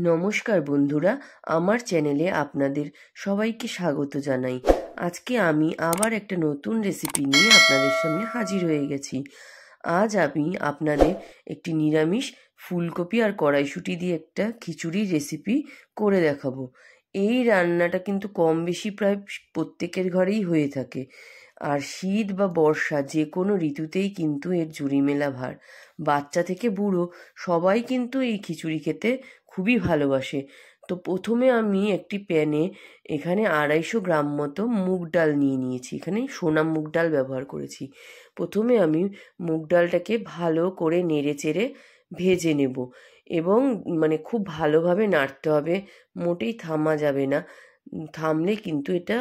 নমস্কার বন্ধুরা, আমার চ্যানেলে আপনাদের সবাইকে স্বাগত জানাই। আজকে আমি আবার একটা নতুন রেসিপি নিয়ে আপনাদের সামনে হাজির হয়ে গেছি। আজ আমি আপনাদের একটি নিরামিষ ফুলকপি আর কড়াইশুঁটি দিয়ে একটা খিচুড়ির রেসিপি করে দেখাবো। এই রান্নাটা কিন্তু কম বেশি প্রায় প্রত্যেকের ঘরেই হয়ে থাকে, আর শীত বা বর্ষা যে কোনো ঋতুতেই কিন্তু এর জুড়ি মেলা ভার। বাচ্চা থেকে বুড়ো সবাই কিন্তু এই খিচুড়ি খেতে খুবই ভালোবাসে। তো প্রথমে আমি একটি প্যানে এখানে 250 গ্রাম মতো মুগ ডাল নিয়ে নিয়েছি। এখানে সোনা মুগ ডাল ব্যবহার করেছি। প্রথমে আমি মুগ ডালটাকে ভালো করে নেড়ে চেড়ে ভেজে নেব, এবং খুব ভালোভাবে নাড়তে হবে, মোটেই থামা যাবে না। থামলে কিন্তু এটা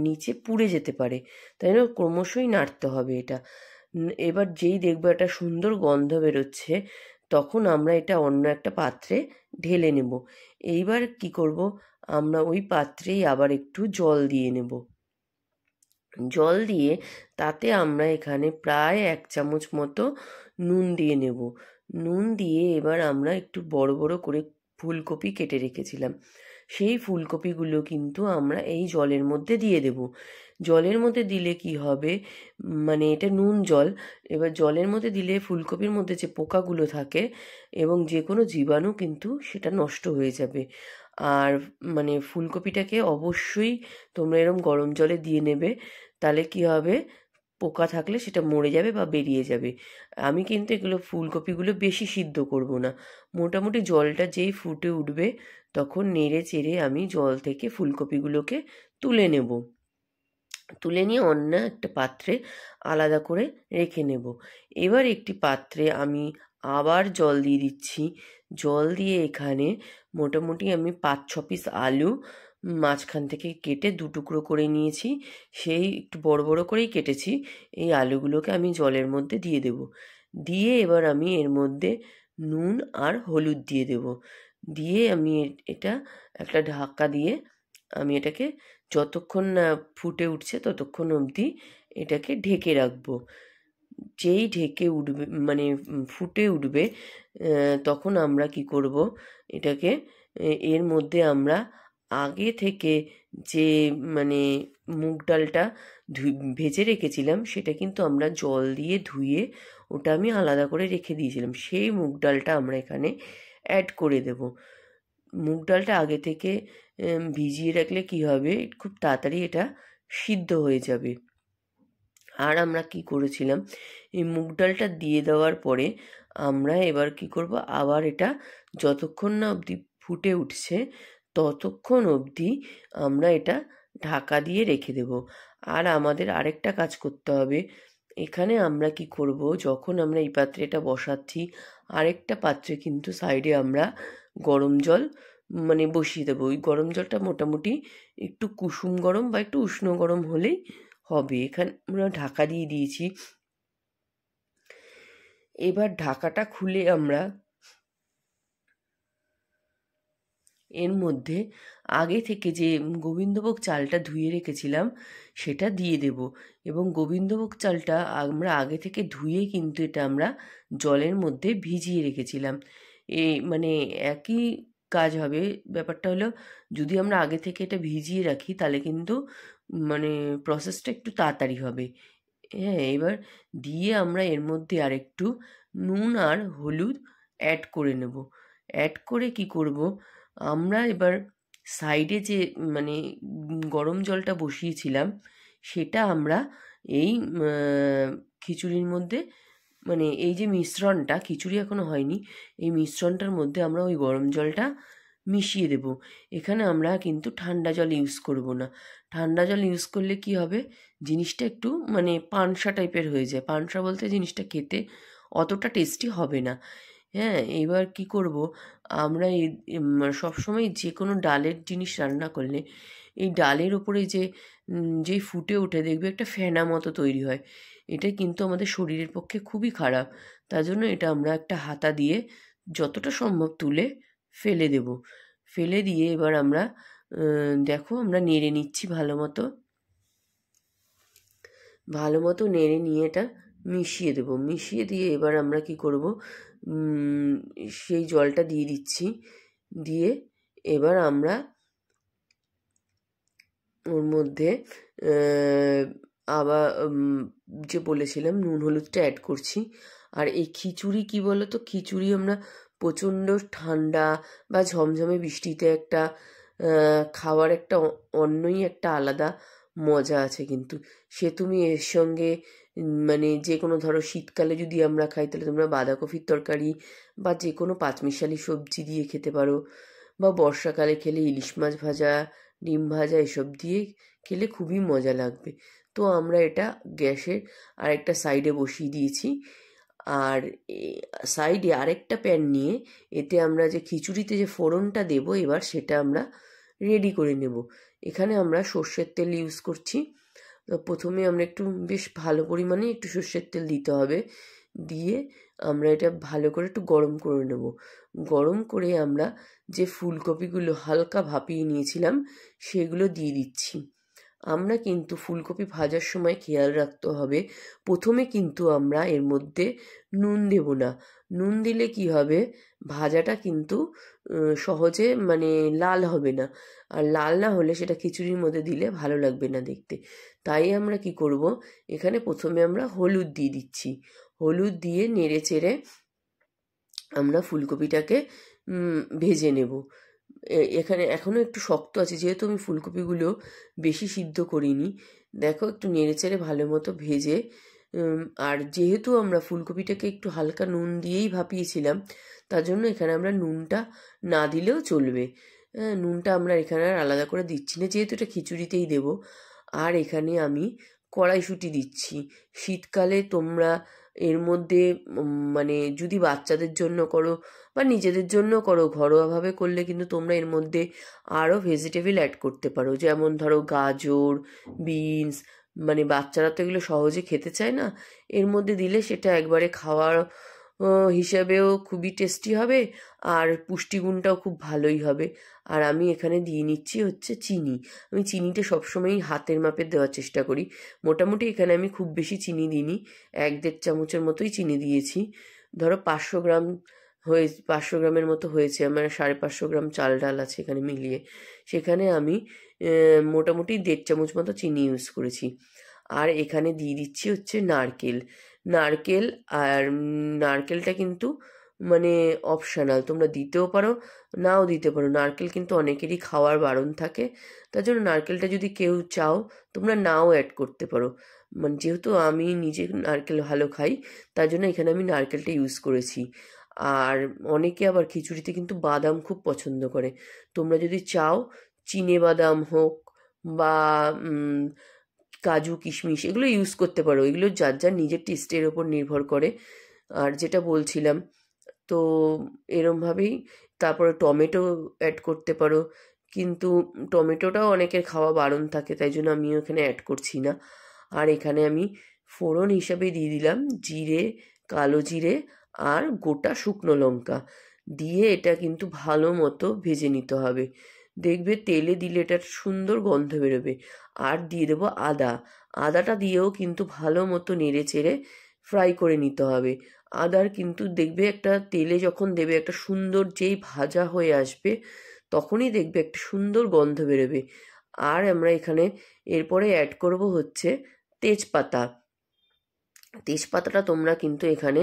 নিচে পুড়ে যেতে পারে, তাই না? ক্রমশই নাড়তে হবে এটা। এবার যেই দেখবো একটা সুন্দর গন্ধ বেরোচ্ছে, তখন আমরা এটা অন্য একটা পাত্রে ঢেলে নেব। এইবার কি করব, আমরা ওই পাত্রেই আবার একটু জল দিয়ে নেব। জল দিয়ে তাতে আমরা এখানে প্রায় 1 চামচ মতো নুন দিয়ে নেব। নুন দিয়ে এবার আমরা একটু বড় বড় করে ফুলকপি কেটে রেখেছিলাম, সেই ফুলকপিগুলো কিন্তু আমরা এই জলের মধ্যে দিয়ে দেব। জলের মধ্যে দিলে কি হবে, এটা নুন জল। এবার জলের মধ্যে দিলে ফুলকপির মধ্যে যে পোকাগুলো থাকে এবং যে কোনো জীবাণু কিন্তু সেটা নষ্ট হয়ে যাবে। আর ফুলকপিটাকে অবশ্যই তোমরা এরম গরম জলে দিয়ে নেবে, তাহলে কি হবে, পোকা থাকলে সেটা মরে যাবে বা বেরিয়ে যাবে। আমি কিন্তু এগুলো ফুলকপিগুলো বেশি সিদ্ধ করব না, মোটামুটি জলটা যেই ফুটে উঠবে তখন নেড়ে চেড়ে আমি জল থেকে ফুলকপিগুলোকে তুলে নেব। তুলে নিয়ে অন্য একটা পাত্রে আলাদা করে রেখে নেব। এবার একটি পাত্রে আমি আবার জল দিয়ে দিচ্ছি। জল দিয়ে এখানে মোটামুটি আমি 5-6 পিস আলু মাঝখান থেকে কেটে 2 টুকরো করে নিয়েছি, সেই একটু বড় বড় করেই কেটেছি। এই আলুগুলোকে আমি জলের মধ্যে দিয়ে দেব। দিয়ে এবার আমি এর মধ্যে নুন আর হলুদ দিয়ে দেব। দিয়ে আমি এটা একটা ঢাকা দিয়ে আমি এটাকে যতক্ষণ না ফুটে উঠছে ততক্ষণ অবধি এটাকে ঢেকে রাখবো। যেই ঢেকে উঠবে ফুটে উঠবে, তখন আমরা কি করব, এটাকে এর মধ্যে আমরা আগে থেকে যে মুগ ডালটা ভেজে রেখেছিলাম সেটা কিন্তু আমরা জল দিয়ে ধুয়ে ওটা আমি আলাদা করে রেখে দিয়েছিলাম, সেই মুগ ডালটা আমরা এখানে অ্যাড করে দেব। মুগ ডালটা আগে থেকে ভিজিয়ে রাখলে কি হবে, খুব তাড়াতাড়ি এটা সিদ্ধ হয়ে যাবে। আর আমরা কি করেছিলাম, এই মুগ ডালটা দিয়ে দেওয়ার পরে আমরা এবার কি করব, আবার এটা যতক্ষণ না অবধি ফুটে উঠছে ততক্ষণ অবধি আমরা এটা ঢাকা দিয়ে রেখে দেব। আর আমাদের আরেকটা কাজ করতে হবে, এখানে আমরা কি করব, যখন আমরা এই পাত্রে এটা বসাচ্ছি আরেকটা পাত্রে কিন্তু সাইডে আমরা গরম জল বসিয়ে দেবো। ওই গরম জলটা মোটামুটি একটু কুসুম গরম বা একটু উষ্ণ গরম হলেই হবে। এখানে আমরা ঢাকা দিয়ে দিয়েছি। এবার ঢাকাটা খুলে আমরা এর মধ্যে আগে থেকে যে গোবিন্দভোগ চালটা ধুয়ে রেখেছিলাম সেটা দিয়ে দেব। এবং গোবিন্দভোগ চালটা আমরা আগে থেকে ধুয়ে কিন্তু এটা আমরা জলের মধ্যে ভিজিয়ে রেখেছিলাম। এই একই কাজ হবে। ব্যাপারটা হলো, যদি আমরা আগে থেকে এটা ভিজিয়ে রাখি তাহলে কিন্তু প্রসেসটা একটু তাড়াতাড়ি হবে। হ্যাঁ, এবার দিয়ে আমরা এর মধ্যে আরেকটু নুন আর হলুদ অ্যাড করে নেব। অ্যাড করে কি করব, আমরা এবার সাইডে যে গরম জলটা বসিয়েছিলাম সেটা আমরা এই খিচুড়ির মধ্যে এই যে মিশ্রণটা, খিচুড়ি এখনো হয়নি, এই মিশ্রণটার মধ্যে আমরা ওই গরম জলটা মিশিয়ে দেব। এখানে আমরা কিন্তু ঠান্ডা জল ইউজ করব না। ঠান্ডা জল ইউজ করলে কি হবে, জিনিসটা একটু পানসা টাইপের হয়ে যায়। পানসা বলতে জিনিসটা খেতে অতটা টেস্টি হবে না। হ্যাঁ, এবার কি করব, আমরা এই সবসময় যে কোনো ডালের জিনিস রান্না করলে এই ডালের ওপরে যেই ফুটে ওঠে দেখবে একটা ফেনা মতো তৈরি হয়, এটা কিন্তু আমাদের শরীরের পক্ষে খুবই খারাপ। তার জন্য এটা আমরা একটা হাতা দিয়ে যতটা সম্ভব তুলে ফেলে দেব। ফেলে দিয়ে এবার আমরা দেখো আমরা নেড়ে নিচ্ছি ভালো মতো নেড়ে নিয়ে এটা মিশিয়ে দেব। মিশিয়ে দিয়ে এবার আমরা কি করব, সেই জলটা দিয়ে দিচ্ছি। দিয়ে এবার আমরা ওর মধ্যে আবার যে বলেছিলাম নুন হলুদটা অ্যাড করছি। আর এই খিচুড়ি কি বলো তো, খিচুড়ি আমরা প্রচণ্ড ঠান্ডা বা ঝমঝমে বৃষ্টিতে একটা খাওয়ার একটা অন্যই একটা আলাদা মজা আছে কিন্তু। সে তুমি এর সঙ্গে মানে যে কোনো ধরো শীতকালে যদি আমরা খাই তাহলে তোমরা বাঁধাকপির তরকারি বা যে কোনো পাঁচমিশালি সবজি দিয়ে খেতে পারো, বা বর্ষাকালে খেলে ইলিশ মাছ ভাজা, ডিম ভাজা এসব দিয়ে খেলে খুবই মজা লাগবে। তো আমরা এটা গ্যাসের আরেকটা সাইডে বসিয়ে দিয়েছি। আর সাইডে আরেকটা প্যান নিয়ে এতে আমরা যে খিচুড়িতে যে ফোড়নটা দেব এবার সেটা আমরা রেডি করে নেব। এখানে আমরা সর্ষের তেল ইউজ করছি। তো প্রথমে আমরা একটু বেশ ভালো পরিমাণে একটু সর্ষের তেল দিতে হবে, দিয়ে আমরা এটা ভালো করে একটু গরম করে নেব। গরম করে আমরা যে ফুলকপিগুলো হালকা ভাপিয়ে নিয়েছিলাম সেগুলো দিয়ে দিচ্ছি। আমরা কিন্তু ফুলকপি ভাজার সময় খেয়াল রাখতে হবে, প্রথমে কিন্তু আমরা এর মধ্যে নুন দেব না। নুন দিলে কি হবে, ভাজাটা কিন্তু সহজে মানে লাল হবে না, আর লাল না হলে সেটা খিচুড়ির মধ্যে দিলে ভালো লাগবে না দেখতে। তাই আমরা কি করব, এখানে প্রথমে আমরা হলুদ দিয়ে দিচ্ছি। হলুদ দিয়ে নেড়ে চেড়ে আমরা ফুলকপিটাকে ভেজে নেব। এখানে এখনও একটু শক্ত আছে যেহেতু আমি ফুলকপিগুলো বেশি সিদ্ধ করিনি। দেখো একটু নেড়েচেড়ে ভালো মতো ভেজে, আর যেহেতু আমরা ফুলকপিটাকে একটু হালকা নুন দিয়েই ভাপিয়েছিলাম তার জন্য এখানে আমরা নুনটা না দিলেও চলবে। নুনটা আমরা এখানে আর আলাদা করে দিচ্ছি না যেহেতু এটা খিচুড়িতেই দেব। আর এখানে আমি কড়াইশুঁটি দিচ্ছি। শীতকালে তোমরা এর মধ্যে মানে যদি বাচ্চাদের জন্য করো বা নিজেদের জন্য করো, ঘরোয়াভাবে করলে কিন্তু তোমরা এর মধ্যে আরও ভেজিটেবল অ্যাড করতে পারো, যেমন ধরো গাজর, বিনস। মানে বাচ্চারা তো এগুলো সহজে খেতে চায় না, এর মধ্যে দিলে সেটা একবারে খাওয়ার হিসাবেও খুবই টেস্টি হবে, আর পুষ্টিগুণটাও খুব ভালোই হবে। আর আমি এখানে দিয়ে নিচ্ছি হচ্ছে চিনি। আমি চিনিটা সবসময়ই হাতের মাপে দেওয়ার চেষ্টা করি। মোটামুটি এখানে আমি খুব বেশি চিনি দিইনি, 1-1.5 চামচের মতোই চিনি দিয়েছি। ধরো 500 গ্রাম 500 গ্রামের মতো হয়েছে আমার, 550 গ্রাম চাল ডাল আছে এখানে মিলিয়ে, সেখানে আমি মোটামুটি 1.5 চামচ মতো চিনি ইউজ করেছি। আর এখানে দিয়ে দিচ্ছি হচ্ছে নারকেল। নারকেল আর নারকেলটা কিন্তু মানে অপশনাল, তোমরা দিতেও পারো নাও দিতে পারো। নারকেল কিন্তু অনেকেরই খাওয়ার বারণ থাকে, তার জন্য নারকেলটা যদি কেউ চাও তোমরা নাও অ্যাড করতে পারো। মানে যেহেতু আমি নিজে নারকেল ভালো খাই তার জন্য এখানে আমি নারকেলটা ইউজ করেছি। আর অনেকে আবার খিচুড়িতে কিন্তু বাদাম খুব পছন্দ করে, তোমরা যদি চাও চিনে বাদাম হোক বা কাজু কিশমিশ এগুলো ইউজ করতে পারো, এগুলো যার যার নিজের টেস্টের ওপর নির্ভর করে। আর যেটা বলছিলাম, তো এরমভাবেই তারপরে টমেটো অ্যাড করতে পারো, কিন্তু টমেটোটাও অনেকের খাওয়া বারণ থাকে তাই জন্য আমি ওখানে অ্যাড করছি না। আর এখানে আমি ফোড়ন হিসাবে দিয়ে দিলাম জিরে, কালো জিরে আর গোটা শুকনো লঙ্কা দিয়ে এটা কিন্তু ভালো মতো ভেজে নিতে হবে। দেখবে তেলে দিলে এটা সুন্দর গন্ধ বেরোবে। আর দিয়ে দেবো আদা। আদাটা দিয়েও কিন্তু ভালো মতো নেড়ে চেড়ে ফ্রাই করে নিতে হবে। আদার কিন্তু দেখবে একটা তেলে যখন দেবে একটা সুন্দর যেই ভাজা হয়ে আসবে তখনই দেখবে একটা সুন্দর গন্ধ বেরোবে। আর আমরা এখানে এরপরে অ্যাড করব হচ্ছে তেজপাতা। তেজপাতাটা তোমরা কিন্তু এখানে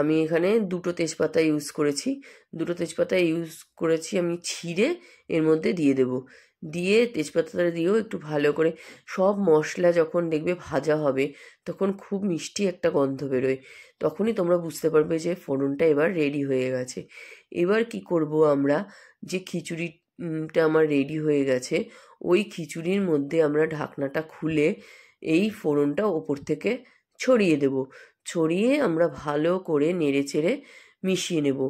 আমি এখানে 2টো তেজপাতা ইউজ করেছি। 2টো তেজপাতা ইউজ করেছি আমি ছিঁড়ে এর মধ্যে দিয়ে দেব। দিয়ে তেজপাতাটা দিয়েও একটু ভালো করে সব মশলা যখন দেখবে ভাজা হবে তখন খুব মিষ্টি একটা গন্ধ বেরোয়, তখনই তোমরা বুঝতে পারবে যে ফোড়নটা এবার রেডি হয়ে গেছে। এবার কি করব, আমরা যে খিচুড়িটা আমার রেডি হয়ে গেছে ওই খিচুড়ির মধ্যে আমরা ঢাকনাটা খুলে এই ফোড়নটা ওপর থেকে ছড়িয়ে দেব। ছড়িয়ে আমরা ভালো করে নেড়েচেড়ে মিশিয়ে নেব।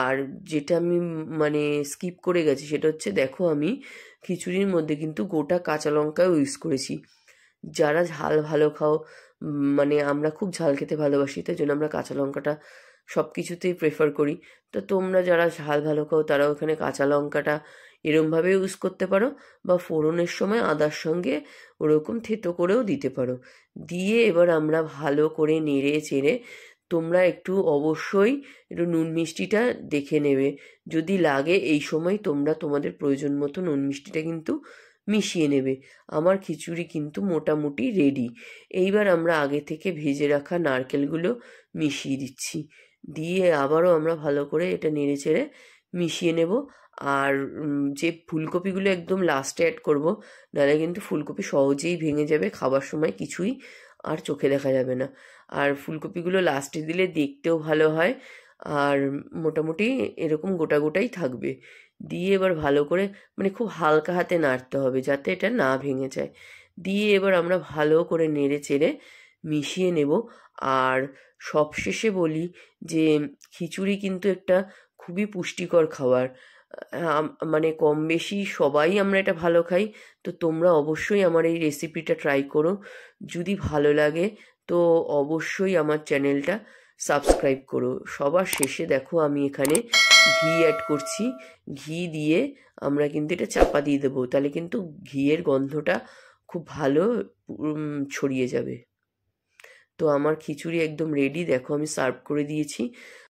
আর যেটা আমি মানে স্কিপ করে গেছি সেটা হচ্ছে, দেখো আমি খিচুড়ির মধ্যে কিন্তু গোটা কাঁচা লঙ্কাও ইউজ করেছি। যারা ঝাল ভালো খাও, মানে আমরা খুব ঝাল খেতে ভালোবাসি তাই জন্য আমরা কাঁচা লঙ্কাটা সব কিছুতেই প্রেফার করি। তো তোমরা যারা ঝাল ভালো খাও তারাও এখানে কাঁচা লঙ্কাটা এরমভাবে ইউজ করতে পারো, বা ফোড়নের সময় আদার সঙ্গে ওরকম থেতো করেও দিতে পারো। দিয়ে এবার আমরা ভালো করে নেড়ে চেড়ে তোমরা একটু অবশ্যই একটু নুন মিষ্টিটা দেখে নেবে। যদি লাগে এই সময় তোমরা তোমাদের প্রয়োজন মতো নুন মিষ্টিটা কিন্তু মিশিয়ে নেবে। আমার খিচুড়ি কিন্তু মোটামুটি রেডি। এইবার আমরা আগে থেকে ভেজে রাখা নারকেলগুলো মিশিয়ে দিচ্ছি। দিয়ে আবারও আমরা ভালো করে এটা নেড়েচেড়ে মিশিয়ে নেব। আর যে ফুলকপিগুলো একদম লাস্টে অ্যাড করব, নাহলে কিন্তু ফুলকপি সহজেই ভেঙে যাবে, খাবার সময় কিছুই আর চোখে দেখা যাবে না। আর ফুলকপিগুলো লাস্টে দিলে দেখতেও ভালো হয়, আর মোটামুটি এরকম গোটা গোটাই থাকবে। দিয়ে এবার ভালো করে মানে খুব হালকা হাতে নাড়তে হবে যাতে এটা না ভেঙে যায়। দিয়ে এবার আমরা ভালো করে নেড়ে চেড়ে মিশিয়ে নেব। আর সবশেষে বলি যে খিচুড়ি কিন্তু একটা খুবই পুষ্টিকর খাবার। মানে কম বেশি সবাই আমরা এটা ভালো খাই। তো তোমরা অবশ্যই আমার এই রেসিপিটা ট্রাই করো। যদি ভালো লাগে তো অবশ্যই আমার চ্যানেলটা সাবস্ক্রাইব করো। সবার শেষে দেখো আমি এখানে ঘি অ্যাড করছি। ঘি দিয়ে আমরা কিন্তু এটা চাপা দিয়ে দেবো, তাহলে কিন্তু ঘিয়ের গন্ধটা খুব ভালো ছড়িয়ে যাবে। তো আমার খিচুড়ি একদম রেডি, দেখো আমি সার্ভ করে দিয়েছি।